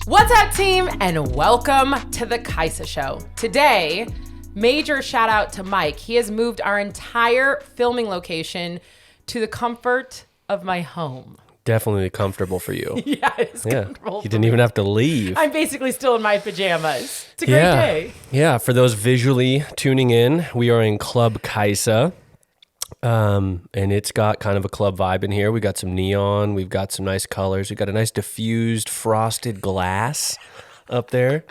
What's up, team, and welcome to the Kaisa Show. Today, major shout out to Mike. He has moved our entire filming location to the comfort of my home. Definitely comfortable for you. Yeah, it's comfortable. You didn't even have to leave. I'm basically still in my pajamas. It's a great day. Yeah, for those visually tuning in, we are in Club Kaisa. And it's got kind of a club vibe in here. We got some neon. We've got some nice colors. We've got a nice diffused frosted glass up there.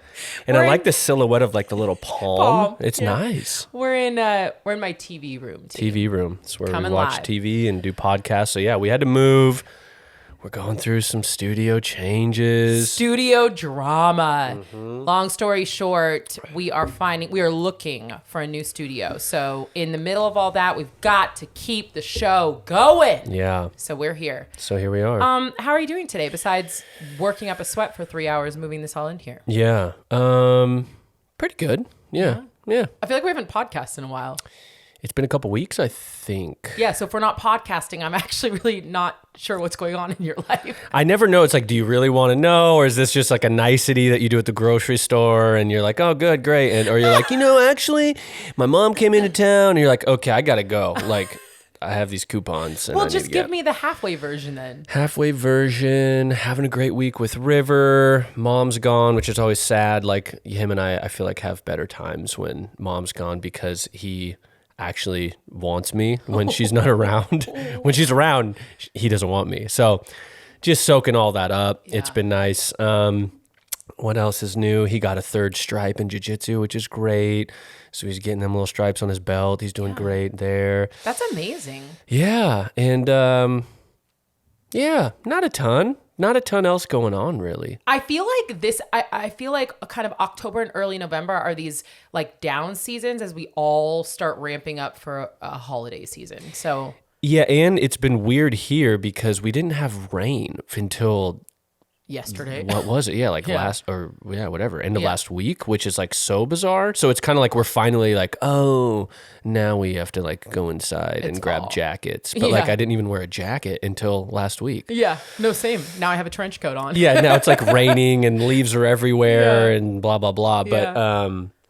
And I like the silhouette of like the little palm. It's nice. We're in my TV room. TV room. It's where we watch TV and do podcasts. So yeah, we had to move. We're going through some studio changes. Studio drama. Long story short, we are looking for a new studio. So in the middle of all that, we've got to keep the show going. Yeah. So we're here. So here we are. How are you doing today besides working up a sweat for 3 hours moving this all in here? Yeah. Pretty good. Yeah. I feel like we haven't podcasted in a while. It's been a couple weeks, I think. Yeah, so if we're not podcasting, I'm actually really not sure what's going on in your life. I never know. It's like, do you really want to know? Or is this just like a nicety that you do at the grocery store and you're like, oh, good, great. Or you're like, actually, my mom came into town. And you're like, okay, I got to go. Like, I have these coupons. And well, just give me the halfway version then. Halfway version, having a great week with River. Mom's gone, which is always sad. Like, him and I feel like have better times when mom's gone because he actually wants me when she's not around. When she's around, he doesn't want me. So just soaking all that up. Yeah. It's been nice. What else is new? He got a third stripe in jiu-jitsu, which is great. So he's getting them little stripes on his belt. He's doing great there. That's amazing. Yeah. And not a ton. Not a ton else going on, really. I feel like I feel like kind of October and early November are these like down seasons as we all start ramping up for a holiday season. So yeah, and it's been weird here because we didn't have rain until yesterday. What was it? Yeah, like end of last week, which is like so bizarre. So it's kind of like we're finally like, oh, now we have to like go inside and grab jackets. But like I didn't even wear a jacket until last week. Yeah, no, same. Now I have a trench coat on. Yeah, now it's like raining and leaves are everywhere and blah blah blah.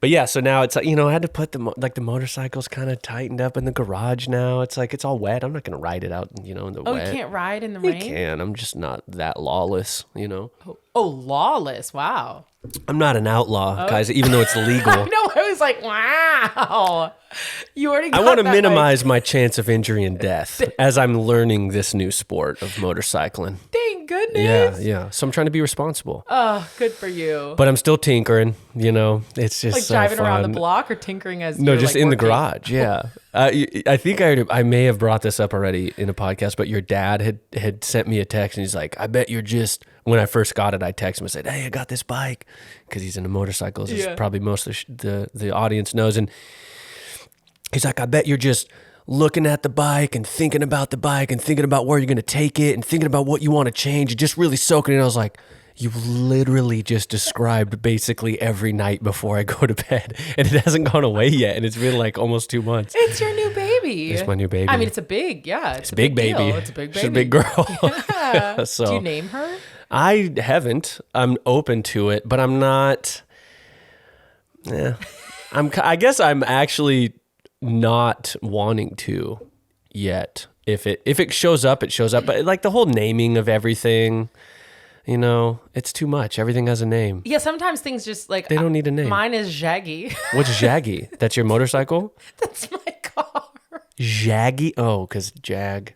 But yeah, so now it's like, I had to put the motorcycle's kind of tightened up in the garage now. It's like, it's all wet. I'm not going to ride it out, in the wet. Oh, you can't ride in the rain? You can. I'm just not that lawless, Oh, lawless. Wow. I'm not an outlaw, guys, even though it's legal. I know. I was like, wow. You already got I want to minimize my chance of injury and death as I'm learning this new sport of motorcycling. Thank goodness. Yeah. So I'm trying to be responsible. Oh, good for you. But I'm still tinkering, It's just like so driving fun. around the block or tinkering as No, you're, just like, in working? the garage, yeah. I think I may have brought this up already in a podcast, but your dad had sent me a text and he's like, I bet you're just... When I first got it, I texted him and said, hey, I got this bike. Because he's into motorcycles, as probably most of the audience knows. And he's like, I bet you're just looking at the bike and thinking about the bike and thinking about where you're going to take it and thinking about what you want to change and just really soaking it. And I was like, you literally just described basically every night before I go to bed. And it hasn't gone away yet. And it's been like almost 2 months. It's your new baby. It's my new baby. I mean, it's a big, It's a big baby. Deal. It's a big baby. She's a big girl. Yeah. So, do you name her? I haven't. I'm open to it, but I'm not. Yeah, I guess I'm actually not wanting to yet. If it shows up, it shows up. But like the whole naming of everything, it's too much. Everything has a name. Yeah, sometimes things just like they don't need a name. Mine is Shaggy. What's Shaggy? That's your motorcycle? That's my car. Shaggy? Oh, because Jag.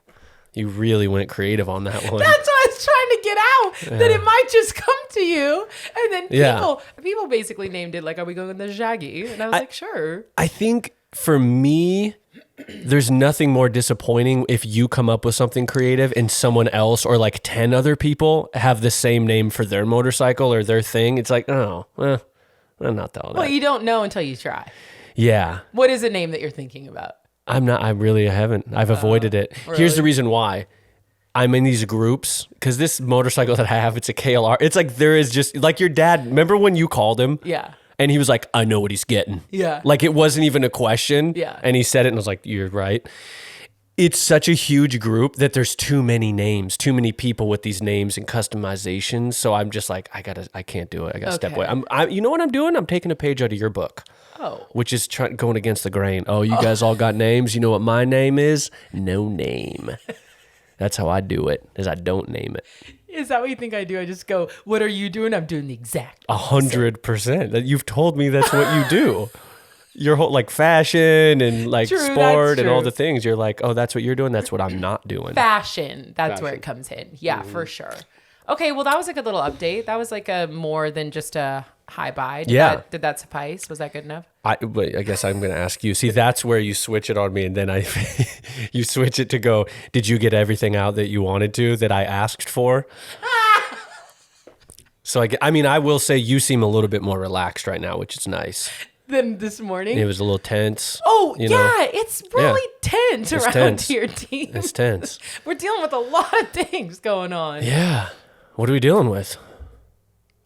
You really went creative on that one. That's what I was trying to get out. That it might just come to you. And then people basically named it like, are we going with the Shaggy? And I was like, sure. I think for me, there's nothing more disappointing if you come up with something creative and someone else or like 10 other people have the same name for their motorcycle or their thing. It's like, not all that. Well, you don't know until you try. Yeah. What is the name that you're thinking about? I really haven't. I've avoided it. Really? Here's the reason why. I'm in these groups because this motorcycle that I have, it's a KLR. It's like there is just like your dad. Remember when you called him? Yeah. And he was like, I know what he's getting. Yeah. Like it wasn't even a question. Yeah. And he said it and I was like, you're right. it's such a huge group that there's too many names, too many people with these names and customizations. So I'm just like, I can't do it. I gotta step away. You know what I'm doing? I'm taking a page out of your book. Oh. Which is going against the grain. Oh, you guys all got names. You know what my name is? No name. That's how I do it, is I don't name it. Is that what you think I do? I just go, what are you doing? I'm doing the exact 100%. You've told me that's what you do. Your whole like fashion and like sport and all the things. You're like, oh, that's what you're doing. That's what I'm not doing. Fashion. That's where it comes in. Yeah, for sure. Okay, well, that was a good little update. That was like a more than just a hi bye. Did that suffice? Was that good enough? I guess I'm going to ask you. See, that's where you switch it on me, and then you switch it to go, did you get everything out that you wanted to, that I asked for? So, I will say you seem a little bit more relaxed right now, which is nice. Than this morning? It was a little tense. Oh, it's really tense around here, team. It's tense. We're dealing with a lot of things going on. Yeah. What are we dealing with?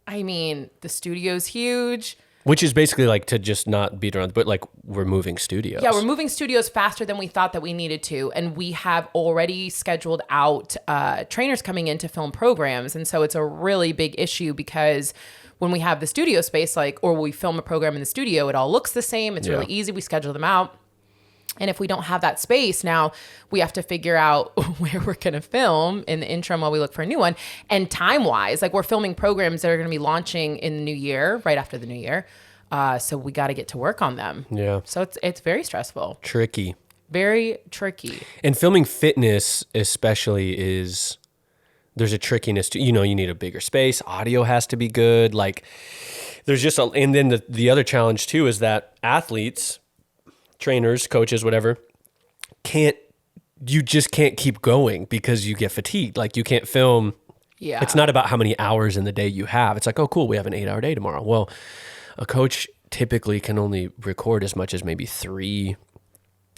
I mean, the studio's huge. Which is basically like to just not beat around, but like we're moving studios. Yeah, we're moving studios faster than we thought that we needed to. And we have already scheduled out trainers coming in to film programs. And so it's a really big issue because when we have the studio space, or we film a program in the studio, it all looks the same. It's really easy. We schedule them out. And if we don't have that space, now we have to figure out where we're going to film in the interim while we look for a new one. And time-wise, we're filming programs that are going to be launching in the new year, right after the new year. So we got to get to work on them. Yeah. So it's very stressful. Tricky. Very tricky. And filming fitness especially there's a trickiness to, you need a bigger space. Audio has to be good. There's just and then the other challenge too is that athletes, trainers, coaches, whatever, you just can't keep going because you get fatigued. You can't film. Yeah. It's not about how many hours in the day you have. It's like, oh, cool, we have an 8-hour day tomorrow. Well, a coach typically can only record as much as maybe 3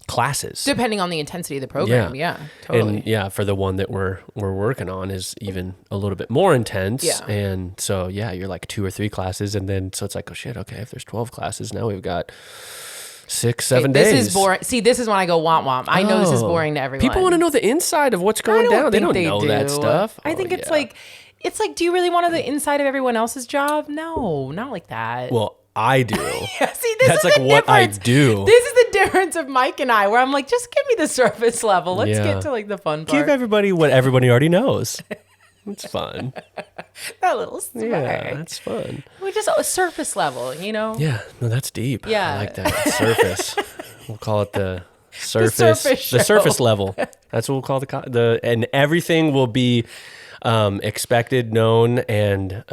classes. Depending on the intensity of the program. Yeah, totally. And for the one that we're working on is even a little bit more intense. Yeah. And so, you're like 2 or 3 classes. And then, so it's like, oh shit, okay, if there's 12 classes, now we've got 6-7 days. This is boring. See, this is when I go womp. I know this is boring to everyone. People want to know the inside of what's going down. They don't know that stuff. I think it's like, do you really want to know the inside of everyone else's job? No, not like that. Well, I do. Yeah, see, this That's is like what I do. This is the difference of Mike and I, where I'm like, just give me the surface level. Let's get to the fun part. Give everybody what everybody already knows. It's fun. That little smirk. Yeah, that's fun. We just surface level, Yeah, no, that's deep. Yeah. I like that. Surface. We'll call it the surface. The surface level. That's what we'll call and everything will be expected, known, and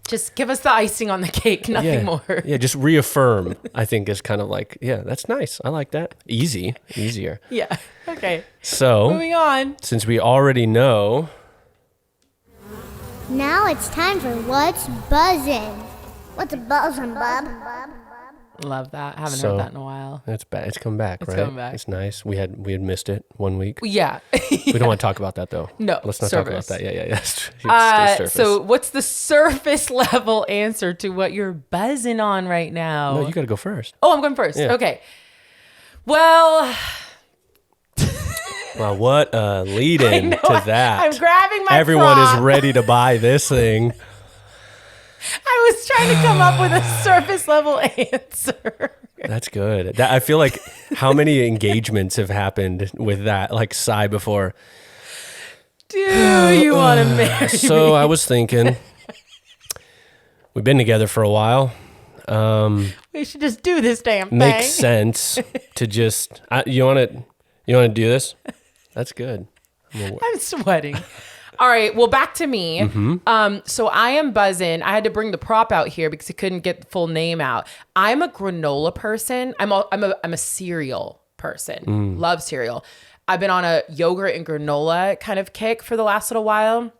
just give us the icing on the cake, nothing more. Yeah, just reaffirm, I think is kind of that's nice. I like that. Easier. Yeah. Okay. So moving on. Since we already know. Now it's time for What's Buzzin'. What's a buzzin', bub? Love that. Haven't heard that in a while. That's bad. It's come back, right? It's coming back. It's nice. We had missed it 1 week. Yeah. We don't want to talk about that though. No. Let's not talk about that. Yeah. So what's the surface level answer to what you're buzzing on right now? No, you got to go first. Oh, I'm going first. Yeah. Okay. Well, what a lead-in to that. I'm grabbing my Everyone prop. is ready to buy this thing. I was trying to come up with a surface level answer. That's good. I feel like how many engagements have happened with that, Cy before? Do you want to marry me? So I was thinking, we've been together for a while. We should just do this damn thing. Makes sense to just, you want to do this? That's good. I'm sweating. All right. Well, back to me. Mm-hmm. So I am buzzing. I had to bring the prop out here because I couldn't get the full name out. I'm a granola person. I'm a cereal person. Love cereal. I've been on a yogurt and granola kind of kick for the last little while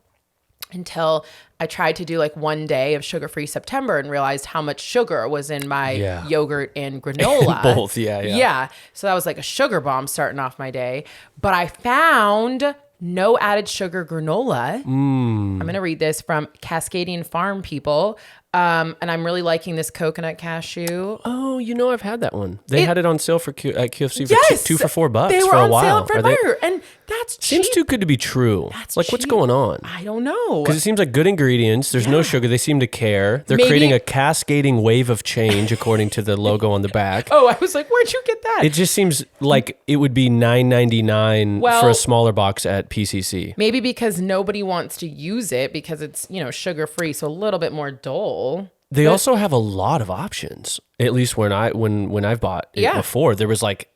until I tried to do 1 day of sugar-free September and realized how much sugar was in my yogurt and granola. Both, yeah. Yeah. So that was like a sugar bomb starting off my day. But I found no added sugar granola. I'm going to read this from Cascadian Farm people. And I'm really liking this coconut cashew. Oh, I've had that one. They had it on sale at KFC for Yes, two for $4 they were for a on while. sale at Fred Meyer, and that's cheap. Seems too good to be true. That's like, what's cheap. going on? I don't know. Because it seems like good ingredients. There's no sugar. They seem to care. They're creating a cascading wave of change, according to the logo on the back. Oh, I was like, where'd you get that? It just seems like it would be $9.99 for a smaller box at PCC. Maybe because nobody wants to use it because it's, sugar free, so a little bit more dull. They also have a lot of options. At least when I've bought it before, there was like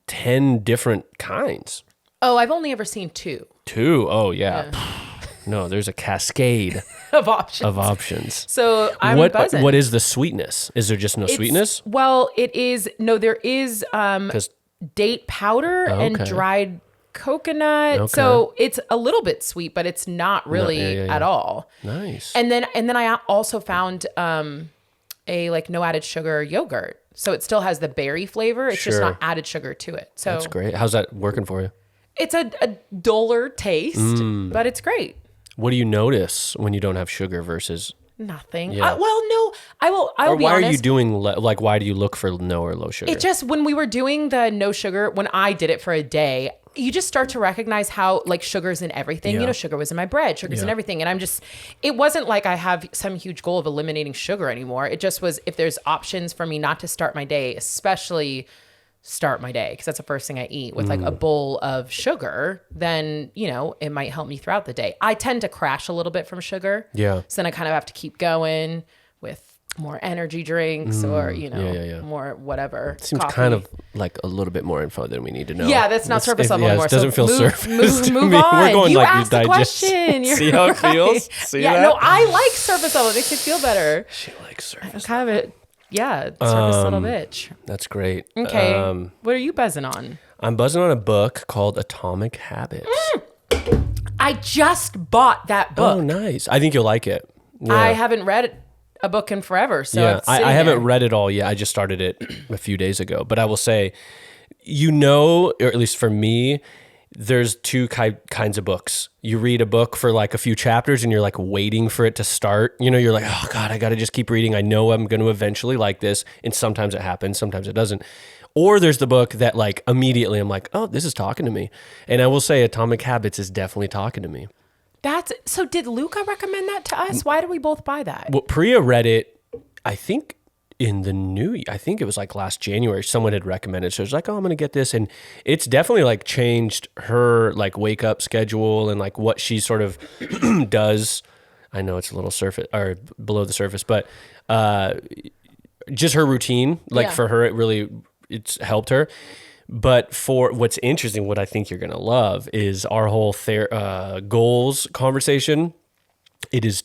10 different kinds. Oh, I've only ever seen 2. 2? Oh, yeah. No, there's a cascade of options. So I'm buzzing. What is the sweetness? Is there just no sweetness? Well, it is. No, there is date powder and dried coconut. Okay. So it's a little bit sweet, but it's not really at all. Nice. And then I also found a like no added sugar yogurt. So it still has the berry flavor. It's just not added sugar to it. So that's great. How's that working for you? It's a duller taste, but it's great. What do you notice when you don't have sugar versus nothing? Yeah. No, I will be honest. Why are you doing why do you look for no or low sugar? It just, when we were doing the no sugar, when I did it for a day, you just start to recognize how like sugar's in everything. Yeah. Sugar was in my bread, sugar's in everything. And it wasn't like I have some huge goal of eliminating sugar anymore. It just was, if there's options for me not to start my day, especially start my day, because that's the first thing I eat with like a bowl of sugar, then, it might help me throughout the day. I tend to crash a little bit from sugar. Yeah. So then I kind of have to keep going with more energy drinks or, more whatever. Seems coffee. kind of like a little bit more info than we need to know. Yeah, that's not surface level anymore. It doesn't feel surface to move me. on. We're going you like asked the question. See how it feels? See that? No, I like surface level. It makes me feel better. She likes surface. I'm kind of surface little bitch. That's great. Okay. What are you buzzing on? I'm buzzing on a book called Atomic Habits. I just bought that book. Oh, nice. I think you'll like it. Yeah. I haven't read a book in forever, so it's I haven't read it all yet. I just started it a few days ago. But I will say, or at least for me, there's two kinds of books. You read a book for like a few chapters and you're like waiting for it to start. You're like, oh God, I got to just keep reading. I know I'm going to eventually like this. And sometimes it happens, sometimes it doesn't. Or there's the book that like immediately I'm like, oh, this is talking to me. And I will say Atomic Habits is definitely talking to me. So did Luca recommend that to us? Why did we both buy that? Well, Priya read it, I think I think it was like last January, someone had recommended. So it was like, oh, I'm going to get this. And it's definitely like changed her like wake up schedule and like what she sort of does. I know it's a little surface or below the surface, but just her routine, like for her, it's helped her. But for what's interesting, what I think you're going to love is our whole goals conversation. It's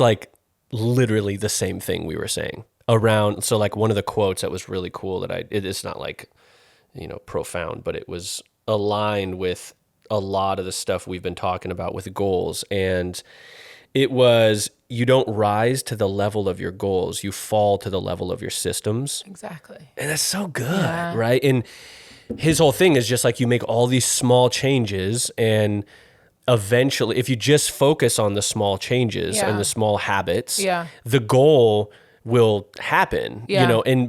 like literally the same thing we were saying around. So like one of the quotes that was really cool it's not like, profound, but it was aligned with a lot of the stuff we've been talking about with goals. And it was, you don't rise to the level of your goals, you fall to the level of your systems. Exactly. And that's so good, right? And his whole thing is just like you make all these small changes and eventually, if you just focus on the small changes and the small habits, the goal will happen,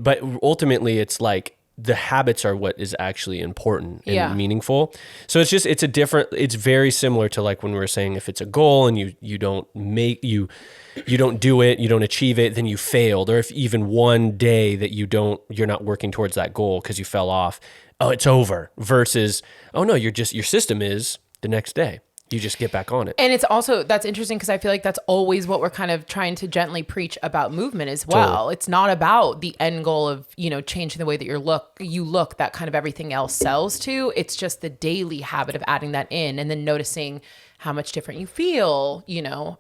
but ultimately it's like the habits are what is actually important and meaningful. So it's very similar to like when we were saying, if it's a goal and you don't do it, you don't achieve it, then you failed. Or if even one day that you're not working towards that goal because you fell off, oh, it's over, versus, oh no, your system is the next day. You just get back on it. And it's also, that's interesting because I feel like that's always what we're kind of trying to gently preach about movement as well. Totally. It's not about the end goal of, changing the way that you look, that kind of everything else sells to. It's just the daily habit of adding that in and then noticing how much different you feel,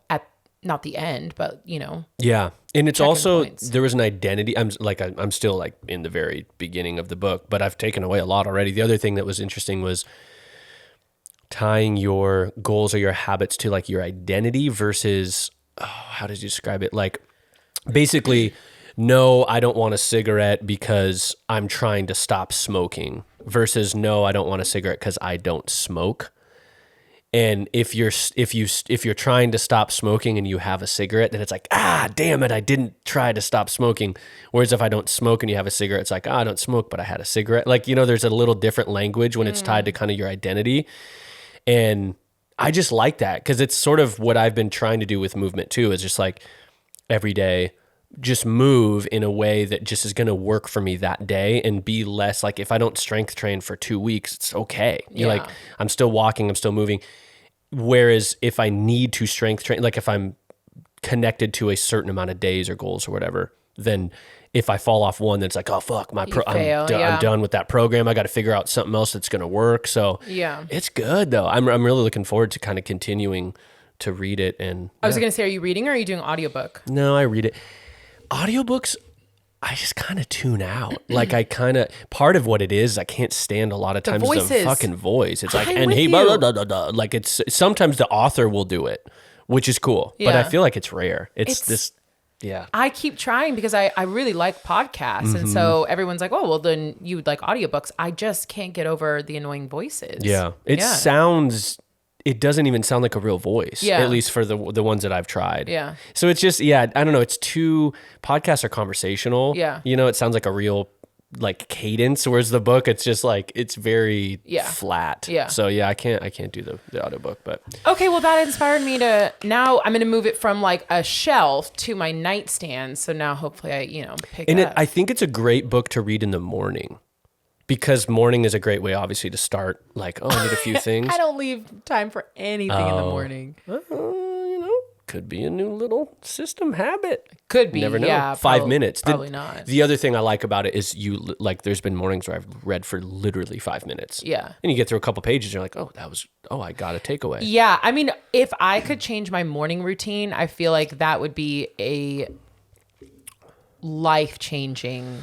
at not the end, but, Yeah. And it's also, points. There was an identity. I'm still like in the very beginning of the book, but I've taken away a lot already. The other thing that was interesting was tying your goals or your habits to like your identity versus, how did you describe it? Like basically, no, I don't want a cigarette because I'm trying to stop smoking versus no, I don't want a cigarette because I don't smoke. And if you're trying to stop smoking and you have a cigarette, then it's like, damn it, I didn't try to stop smoking. Whereas if I don't smoke and you have a cigarette, it's like, I don't smoke, but I had a cigarette. Like, there's a little different language when it's tied to kind of your identity. And I just like that because it's sort of what I've been trying to do with movement too, is just like every day, just move in a way that just is going to work for me that day and be less like if I don't strength train for 2 weeks, it's okay. You're like, I'm still walking, I'm still moving. Whereas if I need to strength train, like if I'm connected to a certain amount of days or goals or whatever, then if I fall off one, then it's like, oh fuck, I'm done with that program. I got to figure out something else that's going to work. So it's good though. I'm really looking forward to kind of continuing to read it. And I was going to say, are you reading or are you doing audiobook? No, I read it. Audiobooks, I just kind of tune out. Like part of what it is, I can't stand a lot of times the fucking voice. It's like, blah, blah, blah, blah. Like it's sometimes the author will do it, which is cool. But I feel like it's rare. It's this. Yeah. I keep trying because I really like podcasts. And so everyone's like, oh, well, then you would like audiobooks. I just can't get over the annoying voices. Yeah. It doesn't even sound like a real voice, at least for the ones that I've tried. Yeah. So it's just, I don't know. It's podcasts are conversational. Yeah. It sounds like a real like cadence, whereas the book, it's just like, it's very flat. Yeah. So I can't do the audiobook, but. Okay. Well, that inspired me now I'm going to move it from like a shelf to my nightstand. So now hopefully I, pick it up. I think it's a great book to read in the morning. Because morning is a great way, obviously, to start. Like, I need a few things. I don't leave time for anything in the morning. Could be a new little system habit. Could be. Never know. Yeah, 5 minutes. Probably not. The other thing I like about it is there's been mornings where I've read for literally 5 minutes. Yeah. And you get through a couple pages, and you're like, I got a takeaway. Yeah. I mean, if I could change my morning routine, I feel like that would be a life-changing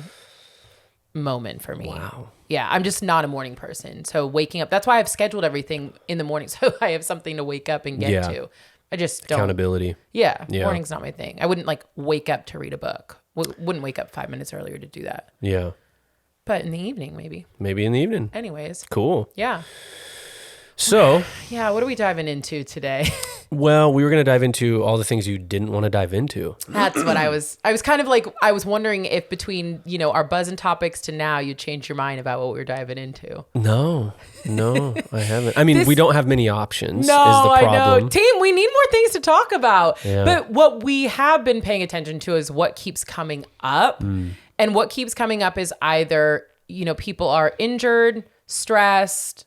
moment for me. Wow. Yeah, I'm just not a morning person. So waking up, that's why I've scheduled everything in the morning so I have something to wake up and get to. I just don't. Accountability. Yeah, morning's not my thing. I wouldn't like wake up to read a book. Wouldn't wake up 5 minutes earlier to do that. Yeah. But in the evening, maybe. Maybe in the evening. Anyways. Cool. Yeah. So. Yeah, what are we diving into today? Well, we were going to dive into all the things you didn't want to dive into. That's what I was kind of like, I was wondering if between, our buzzin topics to now, you changed your mind about what we were diving into. No, I haven't. I mean, we don't have many options. No, is the problem. I know. Team, we need more things to talk about. Yeah. But what we have been paying attention to is what keeps coming up. And what keeps coming up is either, people are injured, stressed,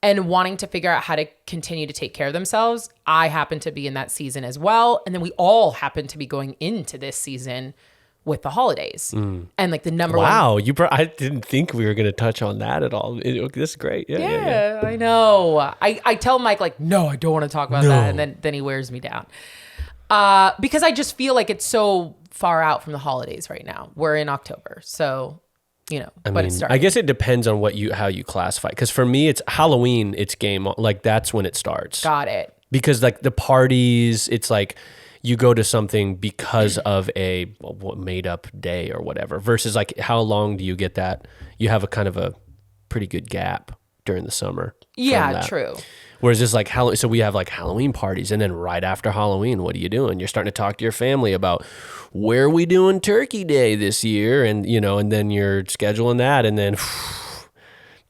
and wanting to figure out how to continue to take care of themselves. I happen to be in that season as well. And then we all happen to be going into this season with the holidays. And like the number one. Wow, I didn't think we were going to touch on that at all. This is great. Yeah. I know. I tell Mike like, no, I don't want to talk about that. And then he wears me down. Because I just feel like it's so far out from the holidays right now. We're in October. So... but it's starting. I guess it depends on how you classify. Because for me, it's Halloween. It's game like that's when it starts. Got it. Because like the parties, it's like you go to something because of a made up day or whatever. Versus like how long do you get that? You have a kind of a pretty good gap during the summer. Yeah, true. Whereas it's like so we have like Halloween parties, and then right after Halloween, what are you doing? You're starting to talk to your family about where are we doing Turkey Day this year, and and then you're scheduling that, and then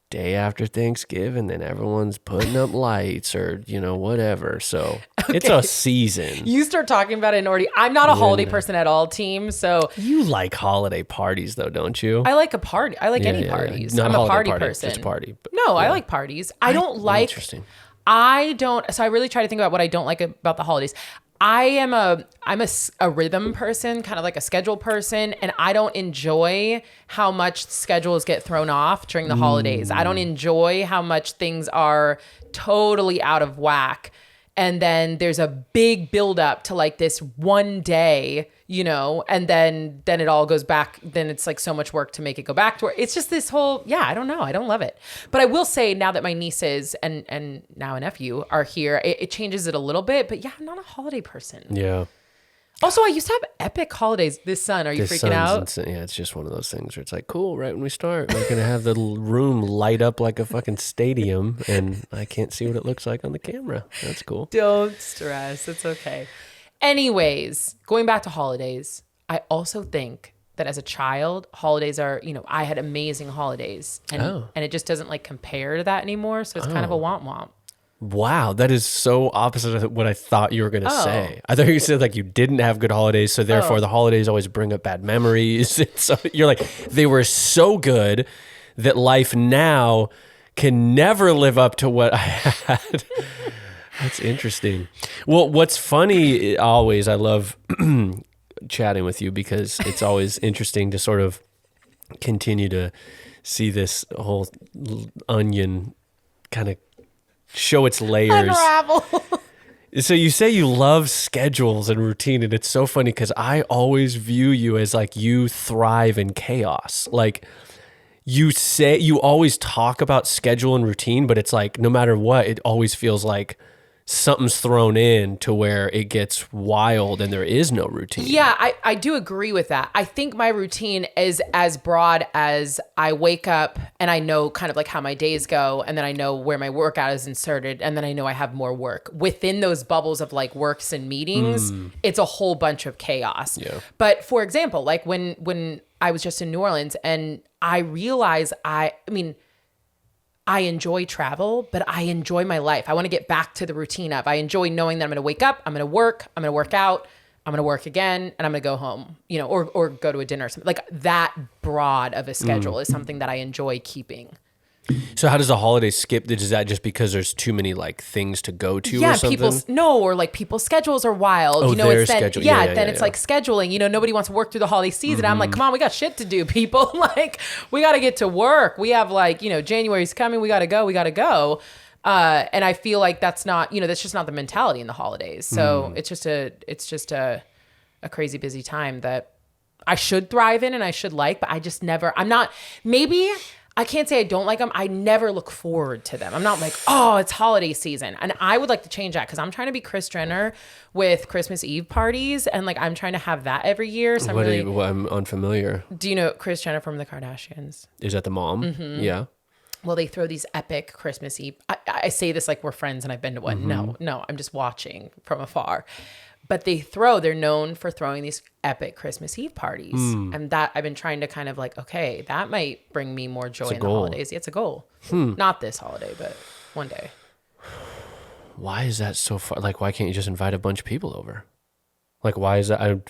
day after Thanksgiving, then everyone's putting up lights or whatever. So it's a season. You start talking about it, and already I'm not a holiday person at all, team. So you like holiday parties though, don't you? I like a party. I like any parties. Not I'm a party party, person. Just party. But, no, I like parties. I don't like. Interesting. I don't. So I really try to think about what I don't like about the holidays. I'm a rhythm person, kind of like a schedule person, and I don't enjoy how much schedules get thrown off during the holidays. I don't enjoy how much things are totally out of whack. And then there's a big buildup to like this one day, and then it all goes back. Then it's like so much work to make it go back to where it's just this whole, I don't know. I don't love it. But I will say now that my nieces and now a nephew are here, it changes it a little bit. But yeah, I'm not a holiday person. Yeah. Also, I used to have epic holidays. This sun, are you freaking out? Yeah, it's just one of those things where it's like, cool, right when we start, we're going to have the room light up like a fucking stadium, and I can't see what it looks like on the camera. That's cool. Don't stress. It's okay. Anyways, going back to holidays, I also think that as a child, holidays are, I had amazing holidays. And it just doesn't like compare to that anymore. So it's kind of a womp-womp. Wow, that is so opposite of what I thought you were going to say. I thought you said like you didn't have good holidays, so therefore the holidays always bring up bad memories. So you're like, they were so good that life now can never live up to what I had. That's interesting. Well, what's funny always, I love chatting with you because it's always interesting to sort of continue to see this whole onion kind of show its layers. Unravel. So you say you love schedules and routine, and it's so funny because I always view you as like you thrive in chaos. Like you always talk about schedule and routine, but it's like no matter what, it always feels like something's thrown in to where it gets wild and there is no routine. Yeah, I do agree with that. I think my routine is as broad as I wake up and I know kind of like how my days go, and then I know where my workout is inserted, and then I know I have more work. Within those bubbles of like works and meetings, it's a whole bunch of chaos. Yeah. But for example, like when I was just in New Orleans and I realized I enjoy travel, but I enjoy my life. I want to get back to the routine of, I enjoy knowing that I'm going to wake up, I'm going to work out, I'm going to work again, and I'm going to go home, or go to a dinner or something. Like that broad of a schedule is something that I enjoy keeping. So how does the holiday skip? Is that just because there's too many like things to go to or something? Or like people's schedules are wild. Oh, their it's then, schedule. It's like scheduling. Nobody wants to work through the holiday season. I'm like, come on, we got shit to do, people. Like, we got to get to work. We have like, January's coming. We got to go. And I feel like that's not, that's just not the mentality in the holidays. So it's just a crazy busy time that I should thrive in and I should like, but I just never, I can't say I don't like them. I never look forward to them. I'm not like, oh, it's holiday season. And I would like to change that because I'm trying to be Kris Jenner with Christmas Eve parties. And like, I'm trying to have that every year. So I'm unfamiliar. Do you know Kris Jenner from the Kardashians? Is that the mom? Mm-hmm. Yeah. Well, they throw these epic Christmas Eve. I say this like we're friends and I've been to one. No, I'm just watching from afar. But they're known for throwing these epic Christmas Eve parties. And that I've been trying to kind of like, okay, that might bring me more joy in the holidays. It's a goal. Not this holiday, but one day. Why is that so far? Like, why can't you just invite a bunch of people over? Like, why is that? I'm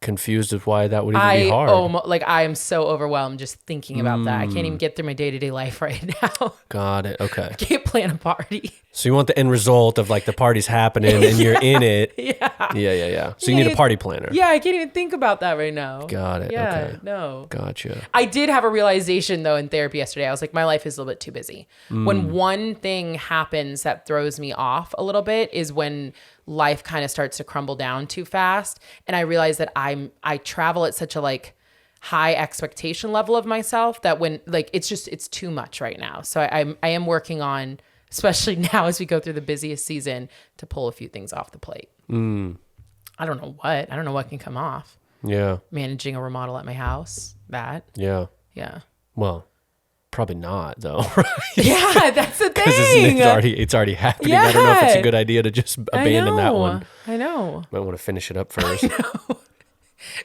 confused with why that would even be hard. I am so overwhelmed just thinking about that. I can't even get through my day-to-day life right now. Got it. Okay. I can't plan a party. So you want the end result of like the party's happening and you're in it. Yeah. So you need a party planner. Yeah, I can't even think about that right now. Got it. Yeah, okay. no. Gotcha. I did have a realization though in therapy yesterday. I was like, my life is a little bit too busy. When one thing happens that throws me off a little bit is when life kind of starts to crumble down too fast. And I realize that I travel at such a like high expectation level of myself that when like, it's too much right now. So I am working on, especially now as we go through the busiest season, to pull a few things off the plate. I don't know what can come off. Yeah. Managing a remodel at my house, that. Yeah. Yeah. Well, probably not though, right? Yeah, that's the thing. Because it's already happening. Yeah. I don't know if it's a good idea to just abandon that one. I know. Might want to finish it up first.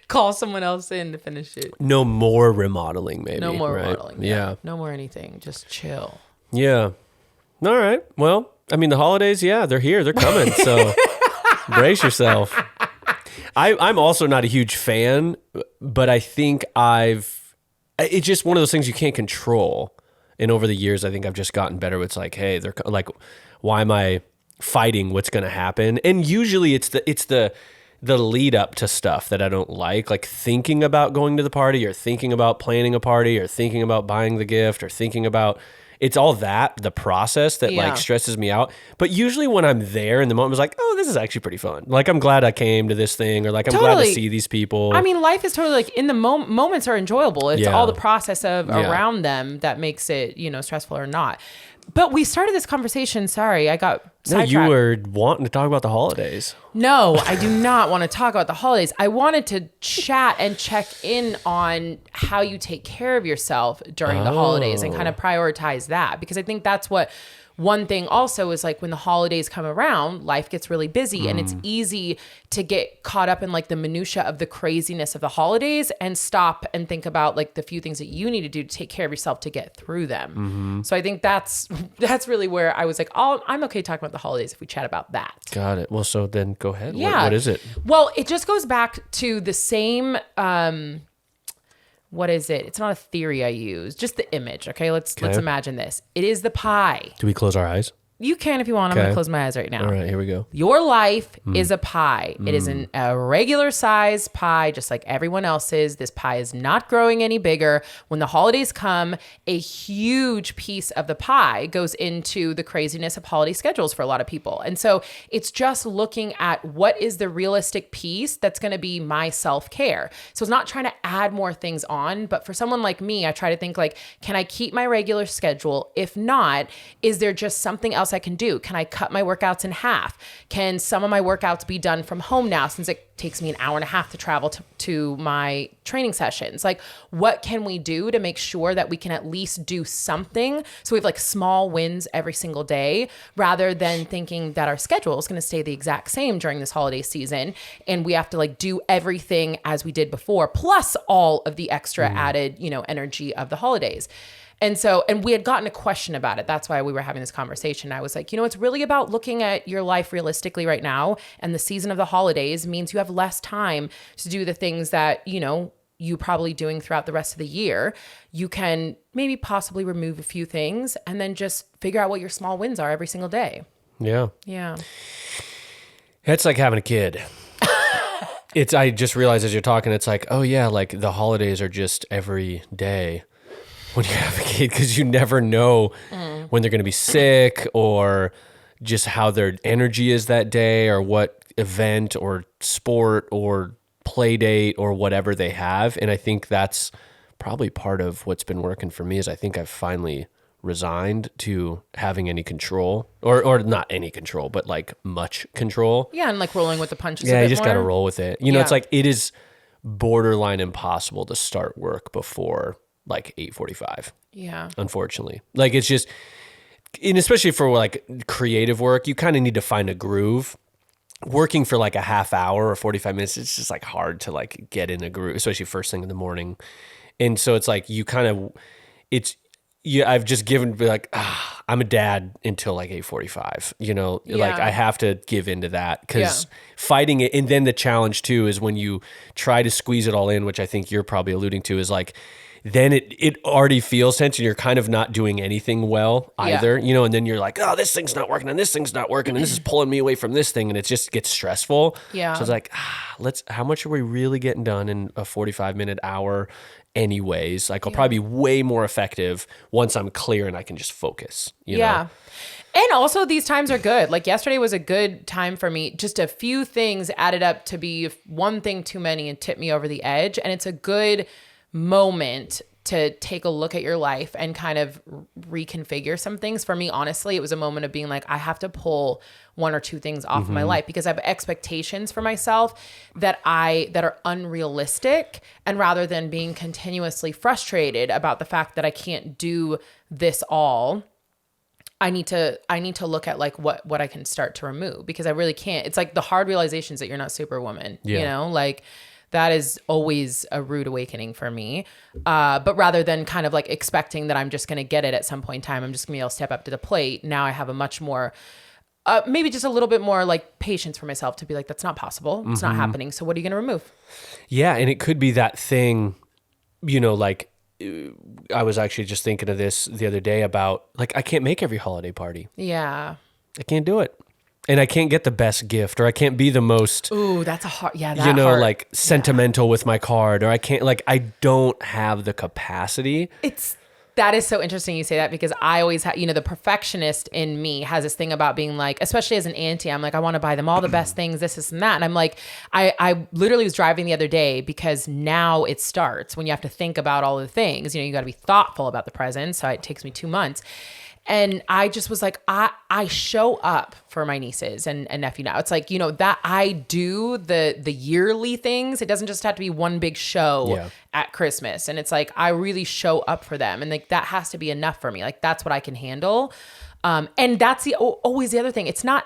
Call someone else in to finish it. No more remodeling, maybe. No more right? remodeling. Yeah. No more anything. Just chill. Yeah. All right. Well, I mean, the holidays, yeah, they're here. They're coming. So brace yourself. I'm also not a huge fan, but I think it's just one of those things you can't control. And over the years, I think I've just gotten better. It's like, hey, they're like, why am I fighting what's going to happen? And usually it's the lead up to stuff that I don't like thinking about going to the party or thinking about planning a party or thinking about buying the gift or thinking about, it's all the process that like stresses me out. But usually when I'm there in the moment, I was like, oh, this is actually pretty fun. Like, I'm glad I came to this thing, or like, I'm glad to see these people. I mean, life is totally like in the moments are enjoyable. It's all the process of around them that makes it, stressful or not. But we started this conversation. Sorry, I got No, sidetracked. you were wanting to talk about the holidays. No, I do not want to talk about the holidays. I wanted to chat and check in on how you take care of yourself during the holidays and kind of prioritize that, because I think that's what one thing also is like when the holidays come around, life gets really busy and it's easy to get caught up in like the minutia of the craziness of the holidays and stop and think about like the few things that you need to do to take care of yourself to get through them. So I think that's really where I was like, oh, I'm okay talking about the holidays if we chat about that. Got it. Well, so then go ahead. Yeah. What is it? Well, it just goes back to the same, what is it? It's not a theory I use, just the image. Okay. Let's imagine this. It is the pie. Do we close our eyes? You can if you want. I'm going to close my eyes right now. All right, here we go. Your life is a pie. It is a regular size pie, just like everyone else's. This pie is not growing any bigger. When the holidays come, a huge piece of the pie goes into the craziness of holiday schedules for a lot of people. And so it's just looking at what is the realistic piece that's going to be my self-care. So it's not trying to add more things on, but for someone like me, I try to think like, can I keep my regular schedule? If not, is there just something else I can do? Can I cut my workouts in half? Can some of my workouts be done from home now, since it takes me an hour and a half to travel to my training sessions? Like, what can we do to make sure that we can at least do something? So we have like small wins every single day, rather than thinking that our schedule is going to stay the exact same during this holiday season. And we have to like do everything as we did before, plus all of the extra added, energy of the holidays. And we had gotten a question about it. That's why we were having this conversation. I was like, it's really about looking at your life realistically right now. And the season of the holidays means you have less time to do the things that, you probably doing throughout the rest of the year. You can maybe possibly remove a few things and then just figure out what your small wins are every single day. Yeah. Yeah. It's like having a kid. I just realized as you're talking, it's like, oh yeah, like the holidays are just every day when you have a kid, because you never know when they're going to be sick or just how their energy is that day or what event or sport or play date or whatever they have. And I think that's probably part of what's been working for me is I think I've finally resigned to having any control or not any control, but like much control. Yeah. And like rolling with the punches. Yeah, a bit you just got to more. roll with it. It's like it is borderline impossible to start work before like 8:45. Yeah. Unfortunately. Like it's just, and especially for like creative work, you kind of need to find a groove. Working for like a half hour or 45 minutes, it's just like hard to like get in a groove, especially first thing in the morning. And so it's like I've just given like, I'm a dad until like 8:45, like I have to give into that because fighting it. And then the challenge too is when you try to squeeze it all in, which I think you're probably alluding to, is like, then it already feels tense and you're kind of not doing anything well either, and then you're like, oh, this thing's not working and this thing's not working and this is pulling me away from this thing, and it just gets stressful. Yeah. So it's like, how much are we really getting done in a 45-minute hour anyways? Like I'll probably be way more effective once I'm clear and I can just focus, you know? And also these times are good. Like yesterday was a good time for me. Just a few things added up to be one thing too many and tip me over the edge. And it's a good moment to take a look at your life and kind of reconfigure some things. For me, honestly, it was a moment of being like, I have to pull one or two things off of my life because I have expectations for myself that are unrealistic. And rather than being continuously frustrated about the fact that I can't do this all, I need to look at like what I can start to remove, because I really can't. It's like the hard realizations that you're not Superwoman, like that is always a rude awakening for me. But rather than kind of like expecting that I'm just going to get it at some point in time, I'm just going to be able to step up to the plate. Now I have a much more, maybe just a little bit more like patience for myself to be like, that's not possible. It's not happening. So what are you going to remove? Yeah. And it could be that thing, like I was actually just thinking of this the other day about like, I can't make every holiday party. Yeah. I can't do it. And I can't get the best gift, or I can't be the most, ooh, that's a hard, like sentimental with my card, or I can't, like, I don't have the capacity. That is so interesting you say that, because I always have, the perfectionist in me has this thing about being like, especially as an auntie, I'm like, I want to buy them all the best things, this and that. And I'm like, I literally was driving the other day, because now it starts when you have to think about all the things, you got to be thoughtful about the presents. So it takes me 2 months. And I just was like, I show up for my nieces and nephew now. It's like, that I do the yearly things. It doesn't just have to be one big show at Christmas. And it's like, I really show up for them. And like, that has to be enough for me. Like, that's what I can handle. And that's always the other thing. It's not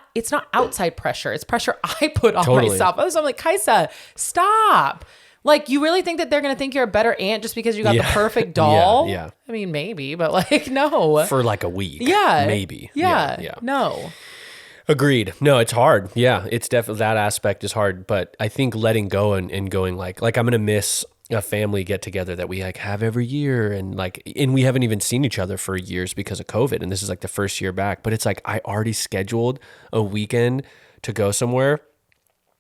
outside pressure. It's pressure I put on myself. So I'm like, Kaisa, stop. Like, you really think that they're going to think you're a better aunt just because you got the perfect doll? Yeah. I mean, maybe, but like, no. For like a week. Yeah. Maybe. Yeah. No. Agreed. No, it's hard. Yeah, it's definitely, that aspect is hard. But I think letting go and going like I'm going to miss a family get together that we like have every year. And we haven't even seen each other for years because of COVID. And this is like the first year back. But it's like, I already scheduled a weekend to go somewhere.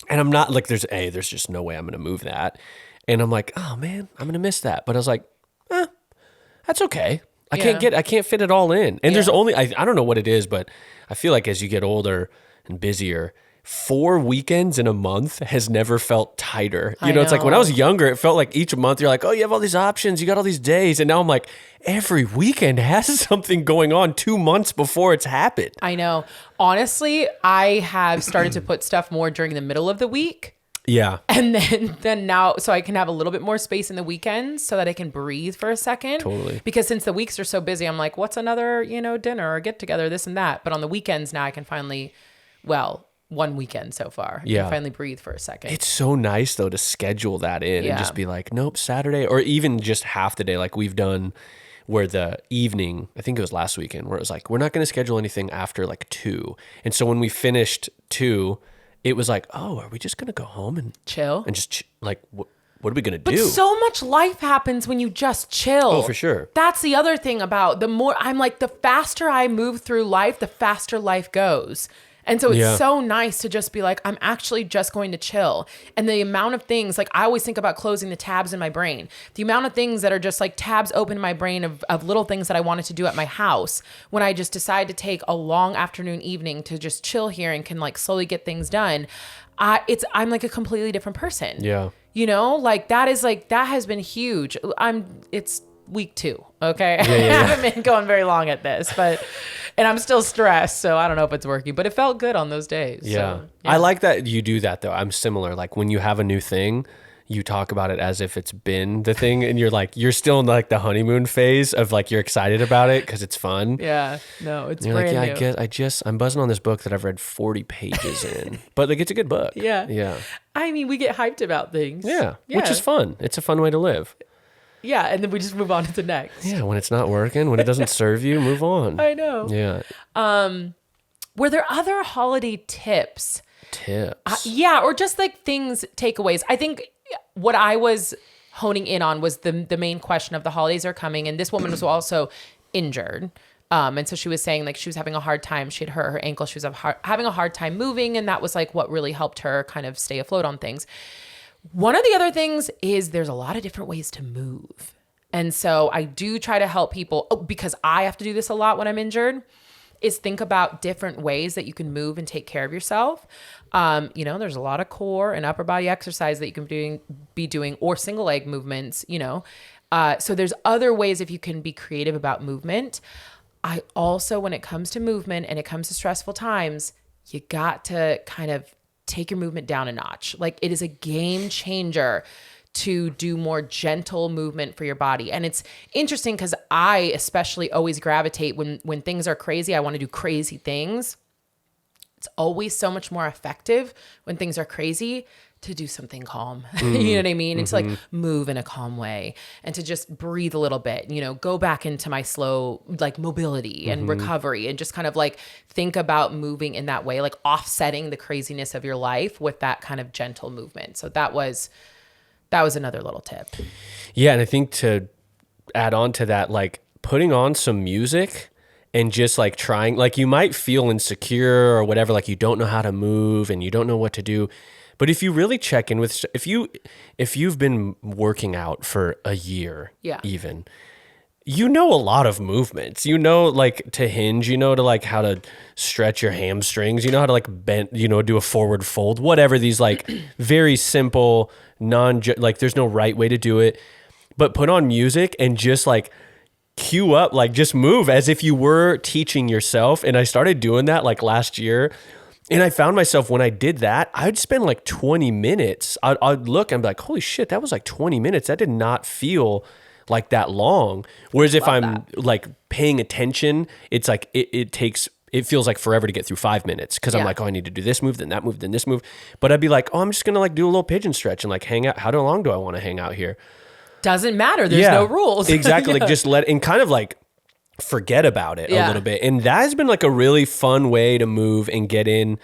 And I'm not like, there's just no way I'm going to move that. And I'm like, oh man, I'm going to miss that. But I was like, that's okay. I can't fit it all in. And there's only, I don't know what it is, but I feel like as you get older and busier, 4 weekends in a month has never felt tighter. You know, it's like when I was younger, it felt like each month you're like, oh, you have all these options, you got all these days. And now I'm like, every weekend has something going on 2 months before it's happened. I know. Honestly, I have started to put stuff more during the middle of the week. Yeah. And then now, so I can have a little bit more space in the weekends so that I can breathe for a second. Totally. Because since the weeks are so busy, I'm like, what's another, dinner or get together, this and that. But on the weekends now I can finally, one weekend so far. Yeah. I can finally breathe for a second. It's so nice though to schedule that in and just be like, nope, Saturday, or even just half the day like we've done, where the evening, I think it was last weekend, where it was like, we're not going to schedule anything after like 2. And so when we finished 2, it was like, oh, are we just going to go home and chill? And just what are we going to do? But so much life happens when you just chill. Oh, for sure. That's the other thing about the faster I move through life, the faster life goes. And so it's so nice to just be like, I'm actually just going to chill. And the amount of things, like I always think about closing the tabs in my brain. The amount of things that are just like tabs open in my brain of little things that I wanted to do at my house when I just decide to take a long afternoon, evening to just chill here and can like slowly get things done. I'm like a completely different person. Yeah. Like that has been huge. It's week 2. Okay. Yeah. I haven't been going very long at this, and I'm still stressed. So I don't know if it's working, but it felt good on those days. Yeah. So, I like that you do that though. I'm similar. Like when you have a new thing, you talk about it as if it's been the thing, and you're still in like the honeymoon phase of like, you're excited about it because it's fun. Yeah. No, it's you're brand like, new. I'm buzzing on this book that I've read 40 pages in, but like, it's a good book. Yeah. Yeah. I mean, we get hyped about things. Yeah. Which is fun. It's a fun way to live. Yeah, and then we just move on to the next. Yeah, when it's not working, when it doesn't serve you, move on. I know. Yeah. Were there other holiday tips? Tips? Or just like takeaways. I think what I was honing in on was the main question of the holidays are coming, and this woman was also injured. And so she was saying like she was having a hard time. She had hurt her ankle. She was having a hard time moving, and that was like what really helped her kind of stay afloat on things. One of the other things is there's a lot of different ways to move. And so I do try to help people, because I have to do this a lot when I'm injured, is think about different ways that you can move and take care of yourself. There's a lot of core and upper body exercise that you can be doing, or single leg movements, So there's other ways if you can be creative about movement. I also, when it comes to movement and it comes to stressful times, you got to kind of take your movement down a notch. Like, it is a game changer to do more gentle movement for your body. And it's interesting because I especially always gravitate when things are crazy. I want to do crazy things. It's always so much more effective when things are crazy to do something calm. You know what I mean? And to like move in a calm way and to just breathe a little bit, go back into my slow like mobility and recovery, and just kind of like think about moving in that way, like offsetting the craziness of your life with that kind of gentle movement. So that was another little tip. Yeah. And I think to add on to that, like putting on some music and just like trying, like you might feel insecure or whatever, like you don't know how to move and you don't know what to do. But if you really check in with, if you've been working out for a year, even, a lot of movements, like to hinge, to like how to stretch your hamstrings, how to like bend, do a forward fold, whatever, these like very simple, like there's no right way to do it, but put on music and just like cue up, like just move as if you were teaching yourself. And I started doing that like last year. And I found myself when I did that, I'd spend like 20 minutes. I'd look and be like, holy shit, that was like 20 minutes. That did not feel like that long. Whereas if I'm like paying attention, it's like it feels like forever to get through 5 minutes because I'm like, oh, I need to do this move, then that move, then this move. But I'd be like, oh, I'm just going to like do a little pigeon stretch and like hang out. How long do I want to hang out here? Doesn't matter. There's no rules. Exactly. Like just and kind of like forget about it a little bit. And that has been like a really fun way to move and get in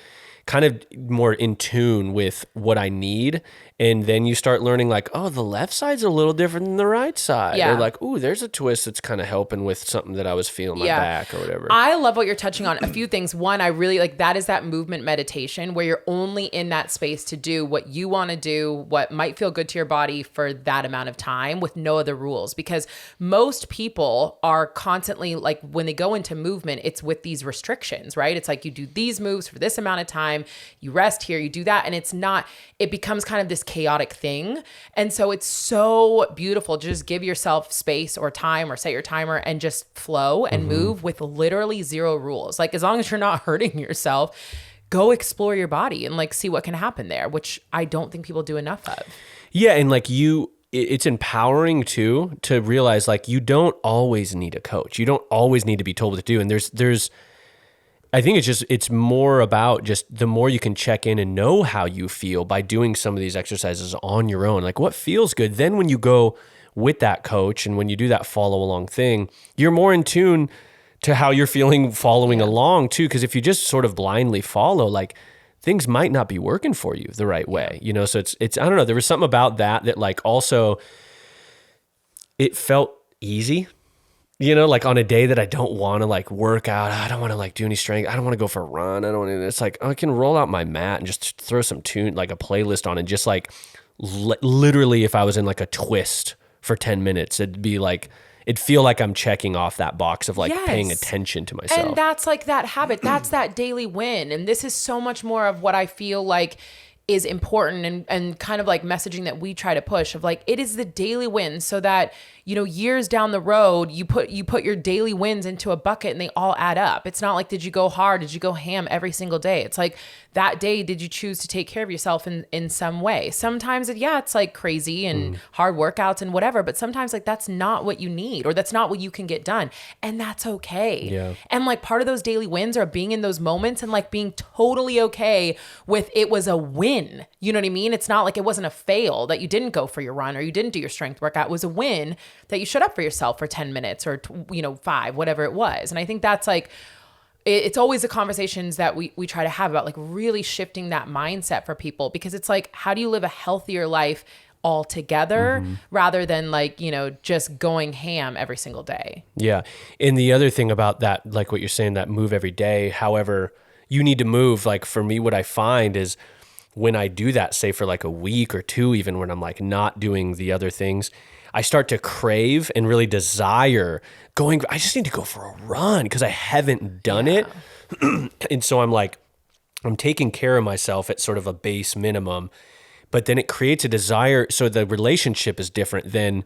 kind of more in tune with what I need. And then you start learning like, oh, the left side's a little different than the right side. Yeah. Or like, ooh, there's a twist that's kind of helping with something that I was feeling my back or whatever. I love what you're touching on. A few things. One, I really like that is that movement meditation where you're only in that space to do what you want to do, what might feel good to your body for that amount of time with no other rules. Because most people are constantly like when they go into movement, it's with these restrictions, right? It's like you do these moves for this amount of time, you rest here, you do that. And it becomes kind of this chaotic thing. And so it's so beautiful to just give yourself space or time or set your timer and just flow and move with literally zero rules. Like as long as you're not hurting yourself, go explore your body and like see what can happen there, which I don't think people do enough of. Yeah. And like it's empowering too, to realize like you don't always need a coach. You don't always need to be told what to do. And I think it's more about just the more you can check in and know how you feel by doing some of these exercises on your own, like what feels good. Then when you go with that coach and when you do that follow along thing, you're more in tune to how you're feeling following along too. Cause if you just sort of blindly follow, like things might not be working for you the right way, you know? So it's, I don't know, there was something about that like also it felt easy. You know, like on a day that I don't want to like work out, I don't want to like do any strength, I don't want to go for a run, I don't want to, it's like I can roll out my mat and just throw some like a playlist on and just like literally if I was in like a twist for 10 minutes, it'd feel like I'm checking off that box of like paying attention to myself. And that's like that habit, that's that daily win. And this is so much more of what I feel like is important and kind of like messaging that we try to push of like, it is the daily win so that, you know, years down the road, you put your daily wins into a bucket and they all add up. It's not like, did you go hard? Did you go ham every single day? It's like that day, did you choose to take care of yourself in some way? Sometimes it's like crazy and hard workouts and whatever, but sometimes like that's not what you need or that's not what you can get done. And that's okay. Yeah. And like part of those daily wins are being in those moments and like being totally okay with it was a win. You know what I mean? It's not like it wasn't a fail that you didn't go for your run or you didn't do your strength workout. It was a win that you showed up for yourself for 10 minutes or, 5, whatever it was. And I think that's like, it's always the conversations that we try to have about like really shifting that mindset for people, because it's like, how do you live a healthier life all together rather than like, just going ham every single day? Yeah. And the other thing about that, like what you're saying, that move every day, however you need to move, like for me, what I find is when I do that, say for like a week or two, even when I'm like not doing the other things, I start to crave and really desire I just need to go for a run because I haven't done it. And so I'm taking care of myself at sort of a base minimum, but then it creates a desire. So the relationship is different than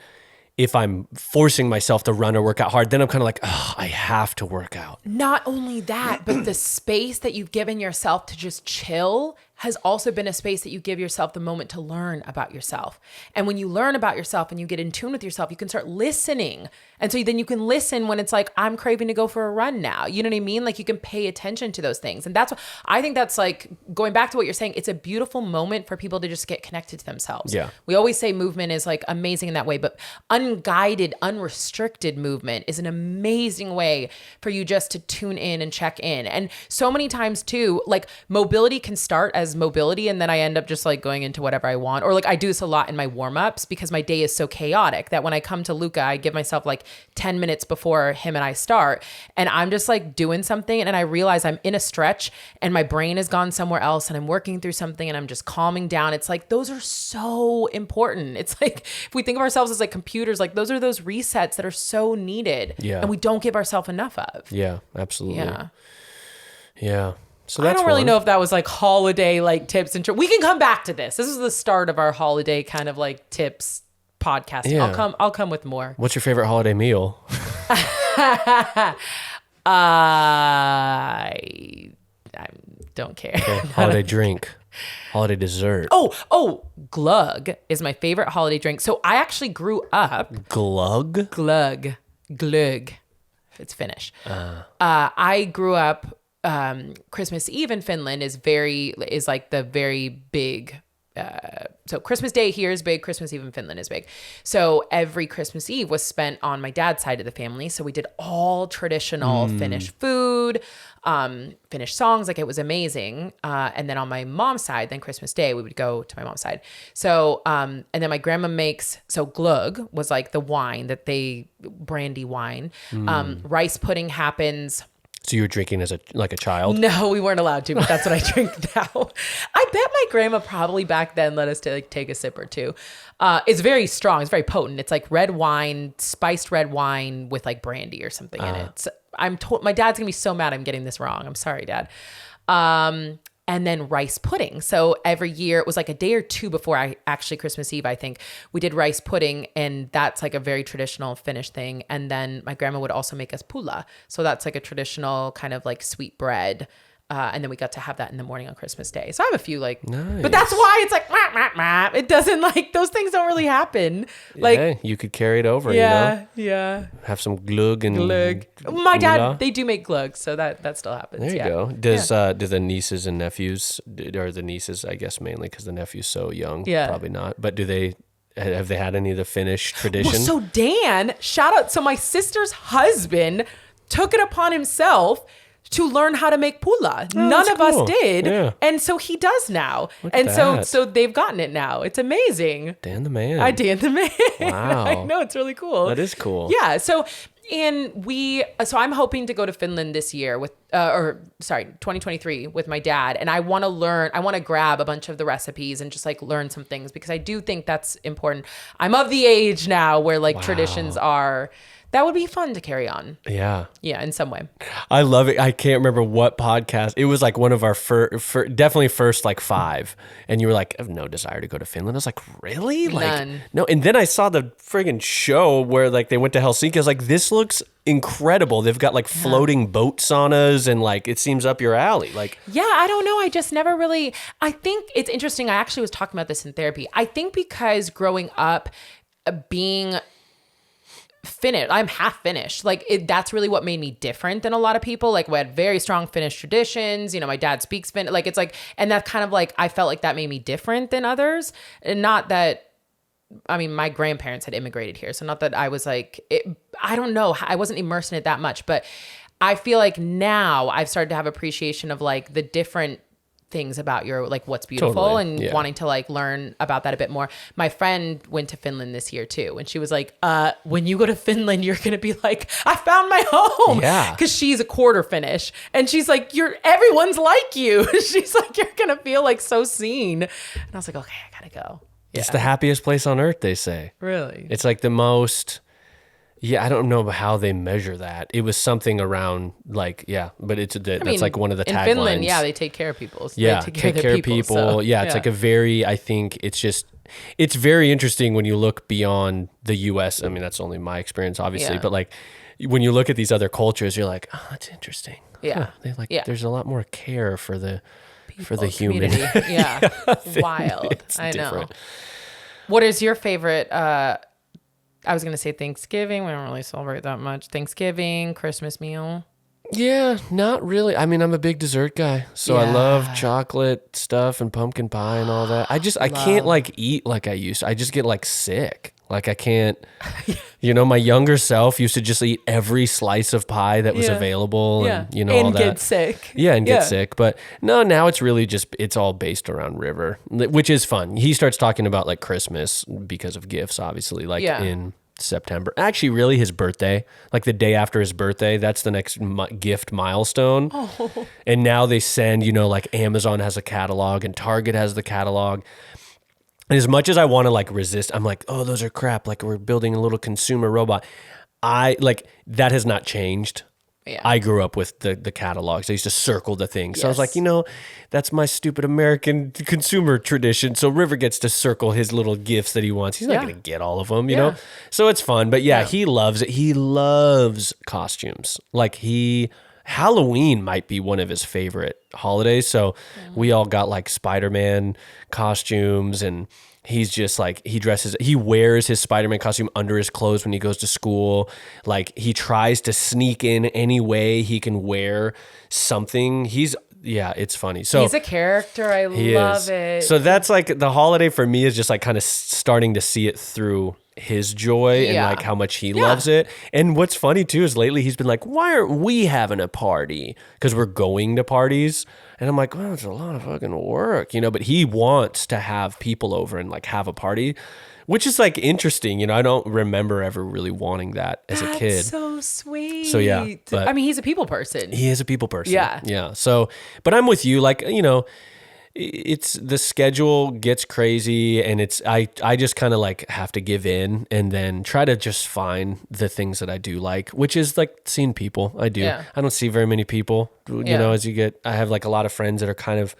if I'm forcing myself to run or work out hard. Then I'm kind of like, oh, I have to work out. Not only that, but the space that you've given yourself to just chill has also been a space that you give yourself the moment to learn about yourself. And when you learn about yourself and you get in tune with yourself, you can start listening. And so then you can listen when it's like, I'm craving to go for a run now. You know what I mean? Like you can pay attention to those things. And that's what I think that's like, going back to what you're saying, it's a beautiful moment for people to just get connected to themselves. Yeah. We always say movement is like amazing in that way, but unguided, unrestricted movement is an amazing way for you just to tune in and check in. And so many times too, like mobility can start as mobility and then I end up just like going into whatever I want. Or like I do this a lot in my warm-ups because my day is so chaotic that when I come to Luca, I give myself like 10 minutes before him and I start and I'm just like doing something and I realize I'm in a stretch and my brain has gone somewhere else and I'm working through something and I'm just calming down. It's like, those are so important. It's like, if we think of ourselves as like computers, like those are those resets that are so needed and we don't give ourselves enough of. Yeah, absolutely. Yeah. So that's I don't really know if that was like holiday like tips and we can come back to this. This is the start of our holiday kind of like tips podcast. Yeah. I'll come with more. What's your favorite holiday meal? I don't care. Okay. Holiday drink. Holiday dessert. Oh, glug is my favorite holiday drink. So I actually grew up. Glug? Glug. It's Finnish. I grew up. Christmas Eve in Finland is like the very big. So Christmas Day here is big. Christmas Eve in Finland is big. So every Christmas Eve was spent on my dad's side of the family. So we did all traditional Finnish food, Finnish songs. Like it was amazing. And then on my mom's side, then Christmas Day, we would go to my mom's side. So, and then my grandma makes, so glögg was like the wine brandy wine. Rice pudding happens. So you were drinking as a child? No, we weren't allowed to, but that's what I drink now. I bet my grandma probably back then let us take a sip or two. It's very strong. It's very potent. It's like red wine, spiced red wine with like brandy or something in it. So my dad's gonna be so mad I'm getting this wrong. I'm sorry, Dad. And then rice pudding. So every year, it was like a day or two before Christmas Eve, I think, we did rice pudding, and that's like a very traditional Finnish thing. And then my grandma would also make us pulla. So that's like a traditional kind of like sweet bread. And then we got to have that in the morning on Christmas Day. So I have a few nice. But that's why it's like, it doesn't like, those things don't really happen. Like, yeah, you could carry it over, yeah. Have some glögg and Glögg. My dad, they do make glögg, so that still happens. There you go. Do the nieces and nephews, or the nieces, I guess mainly because the nephew's so young, probably not. But have they had any of the Finnish tradition? Well, so Dan, shout out. So my sister's husband took it upon himself to learn how to make pulla. None of us did. Yeah. And so he does now. Look and at so that. so they've gotten it now. It's amazing. Dan the man. Dan the man. Wow. I know, it's really cool. That is cool. Yeah. So I'm hoping to go to Finland this year 2023 with my dad. And I want to grab a bunch of the recipes and just like learn some things, because I do think that's important. I'm of the age now where like traditions are, that would be fun to carry on. Yeah. Yeah, in some way. I love it. I can't remember what podcast. It was like one of our definitely first like 5. And you were like, I have no desire to go to Finland. I was like, really? Like, None. No. And then I saw the friggin' show where like they went to Helsinki. I was like, this looks incredible. They've got like floating boat saunas, and like it seems up your alley. Like, yeah, I don't know. I just never really, I think it's interesting. I actually was talking about this in therapy. I think because growing up being Finnish, I'm half Finnish. Like that's really what made me different than a lot of people. Like we had very strong Finnish traditions. You know, my dad speaks Finnish. Like it's like, and that kind of like, I felt like that made me different than others. And not that, I mean, my grandparents had immigrated here. So not that I was like, I don't know. I wasn't immersed in it that much, but I feel like now I've started to have appreciation of like the different things about your like what's beautiful and wanting to like learn about that a bit more. My friend went to Finland this year too, and she was like, when you go to Finland, you're gonna be like, I found my home. Yeah, because she's a quarter Finnish, and she's like, everyone's like you. She's like, you're gonna feel like so seen. And I was like, okay, I gotta go. It's the happiest place on earth, they say. Really? It's like the most. Yeah, I don't know how they measure that. It was something around like, but that's like one of the taglines. In Finland, they take care of people. So yeah, they take care of people. So, it's like I think it's very interesting when you look beyond the U.S. I mean, that's only my experience, obviously. But like when you look at these other cultures, you're like, oh, that's interesting. Yeah. There's a lot more care for the human. Yeah. Wild. I know. Different. What is your favorite I was going to say Thanksgiving. We don't really celebrate that much. Thanksgiving, Christmas meal. Yeah, not really. I mean, I'm a big dessert guy, so I love chocolate stuff and pumpkin pie and all that. I can't like eat like I used to. I just get like sick. Like I can't, my younger self used to just eat every slice of pie that was available and, all that. Get sick. Yeah, and get sick. But no, now it's really it's all based around River, which is fun. He starts talking about like Christmas because of gifts, obviously, like in September. Actually, really his birthday, like the day after his birthday, that's the next gift milestone. Oh. And now they send, like Amazon has a catalog and Target has the catalog. And as much as I want to like resist, I'm like, oh, those are crap. Like we're building a little consumer robot. That has not changed. Yeah. I grew up with the catalogs. I used to circle the things. So I was Yes. like, that's my stupid American consumer tradition. So River gets to circle his little gifts that he wants. He's not Yeah. going to get all of them, you Yeah. know? So it's fun. But yeah, he loves it. He loves costumes. Like Halloween might be one of his favorite holidays. So we all got like Spider-Man costumes, and he's just like, he wears his Spider-Man costume under his clothes when he goes to school. Like he tries to sneak in any way he can wear something. It's funny. So He's a character. I love it. So that's like the holiday for me is just like kind of starting to see it through his joy and Yeah. like how much he loves it. And what's funny too is lately he's been like, why aren't we having a party? Because we're going to parties. And I'm like, well, it's a lot of fucking work, but he wants to have people over and like have a party, which is like interesting. I don't remember ever really wanting that as a kid. That's so sweet. So, yeah, but- I mean, he's a people person. He is a people person. Yeah. Yeah. So, but I'm with you. Like, it's the schedule gets crazy, and I just kind of like have to give in and then try to just find the things that I do like, which is like seeing people. I do. Yeah. I don't see very many people, as I have like a lot of friends that are kind of,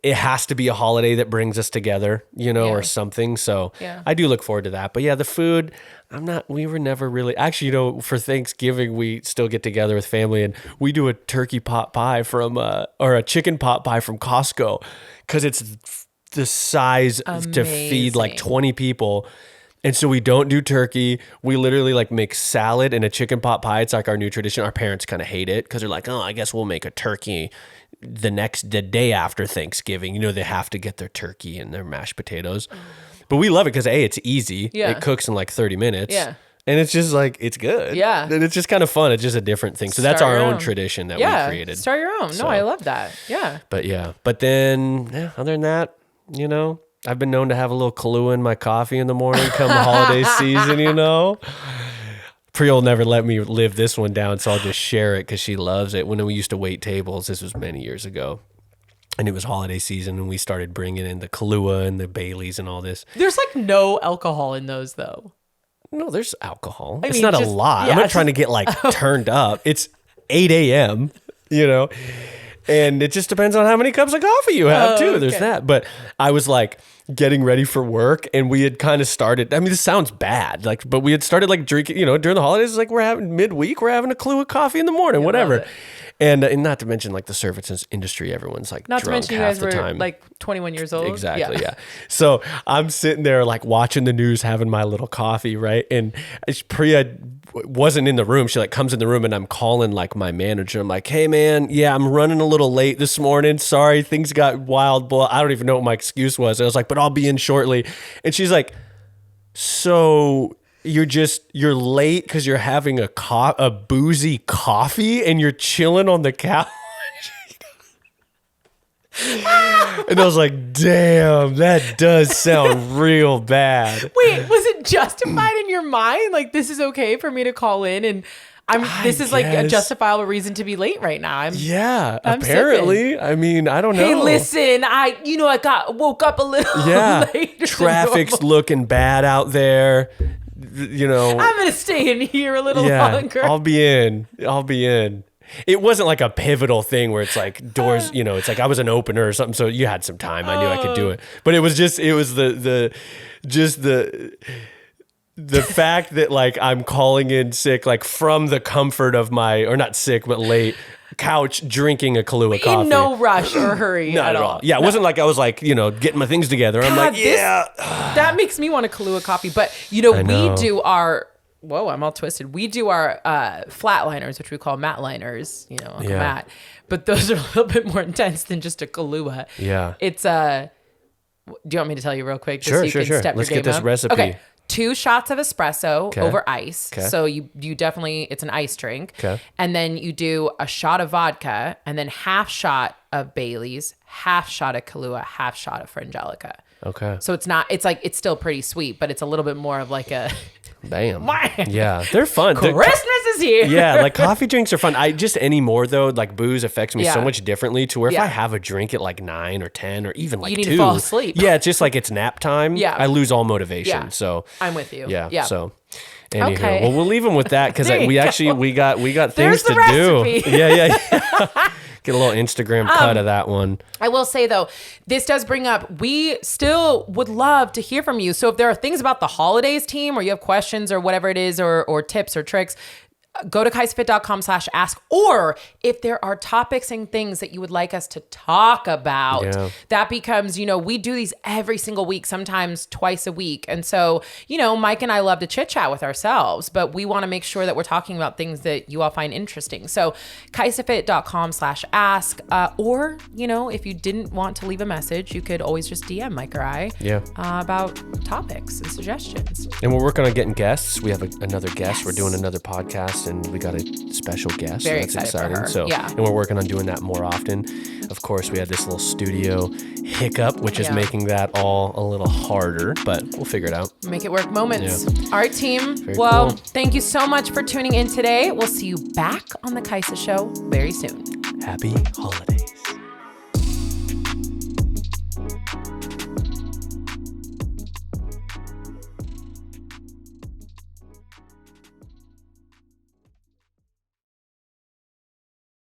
it has to be a holiday that brings us together, or something. So Yeah. I do look forward to that. But yeah, the food, we were never really, actually, for Thanksgiving, we still get together with family and we do a turkey pot pie or a chicken pot pie from Costco, because it's the size to feed like 20 people. And so we don't do turkey. We literally like make salad and a chicken pot pie. It's like our new tradition. Our parents kind of hate it because they're like, oh, I guess we'll make a turkey the day after Thanksgiving. They have to get their turkey and their mashed potatoes. But we love it because it's easy. Yeah. It cooks in like 30 minutes. Yeah. And it's just like, it's good. Yeah. And it's just kind of fun. It's just a different thing. So that's Start our your own own. tradition that Yeah. we created. Start your own. So- No, I love that. Yeah. But then, other than that, I've been known to have a little Kahlua in my coffee in the morning come the holiday season, Priya will never let me live this one down, so I'll just share it because she loves it. When we used to wait tables, this was many years ago, and it was holiday season, and we started bringing in the Kahlua and the Baileys and all this. There's like no alcohol in those though. No, there's alcohol. I It's mean, not a just- lot. yeah, I'm not just- trying to get like turned up. It's 8 a.m., and it just depends on how many cups of coffee you have too. There's okay. that. But I was like getting ready for work, and we had kind of started. I mean, this sounds bad, but we had started like drinking. During the holidays, like we're having midweek, we're having a Kahlua coffee in the morning, whatever. it. And not to mention like the service industry, everyone's like Not to drunk mention you half guys the were time. like 21 years old. Exactly, yeah. So I'm sitting there like watching the news, having my little coffee, right? And Priya wasn't in the room. She like comes in the room, and I'm calling like my manager. I'm like, hey man, yeah, I'm running a little late this morning. Sorry, things got wild. But I don't even know what my excuse was. And I was like, but I'll be in shortly. And she's like, so you're late because you're having a boozy coffee and you're chilling on the couch. And I was like, damn, that does sound real bad. Wait, was it justified in your mind? Like, this is okay for me to call in and this is like a guess. justifiable reason to be late right now. Yeah, I'm apparently. I mean, I don't know. Hey, listen, I woke up a little Yeah, later than traffic's normal. looking bad out there. I'm gonna stay in here a little Yeah, longer. I'll be in. It wasn't like a pivotal thing where it's like doors, it's like I was an opener or something. So you had some time. I knew I could do it. But it was the fact that like I'm calling in sick, like from the comfort of or not sick, but late couch drinking a Kahlua coffee. In no rush or hurry Not at all. Yeah, it wasn't like I was like, getting my things together. I'm God, like, yeah. That makes me want a Kahlua coffee. But, we know. do our... Whoa, I'm all twisted. We do our flatliners, which we call mat liners, Uncle Yeah. Matt. But those are a little bit more intense than just a Kahlua. Yeah. It's do you want me to tell you real quick? Just Sure, so you sure, can sure. step Let's your get game this up? recipe. Okay. 2 shots of espresso Okay. over ice. Okay. So you definitely, it's an ice drink. Okay. And then you do a shot of vodka and then half shot of Bailey's, half shot of Kahlua, half shot of Frangelica. Okay. So it's still pretty sweet, but it's a little bit more of like a Bam. Man. Yeah, they're fun. Christmas is crazy. Yeah, like coffee drinks are fun. I just anymore though, like booze affects me so much differently to where if I have a drink at like 9 or 10 or even like you need 2, to fall asleep. Yeah, it's just like it's nap time. Yeah. I lose all motivation. Yeah. So I'm with you. Yeah. So anywho, Okay. well, we'll leave them with that because There we you actually go. we got There's things to the do. recipe. Yeah. Get a little Instagram cut of that one. I will say though, this does bring up, we still would love to hear from you. So if there are things about the holidays team or you have questions or whatever it is, or tips or tricks, go to KaisaFit.com/ask. Or if there are topics and things that you would like us to talk about, that becomes, we do these every single week, sometimes twice a week. And so, Mike and I love to chit chat with ourselves, but we want to make sure that we're talking about things that you all find interesting. So KaisaFit.com/ask. Or, if you didn't want to leave a message, you could always just DM Mike or I about topics and suggestions. And we're working on getting guests. We have another guest. Yes. We're doing another podcast. And we got a special guest. Very so that's excited exciting. for her. And we're working on doing that more often. Of course, we had this little studio hiccup, which is making that all a little harder, but we'll figure it out. Make it work moments. Yeah. All right, team. Very cool. Thank you so much for tuning in today. We'll see you back on the Kaisa Show very soon. Happy holidays.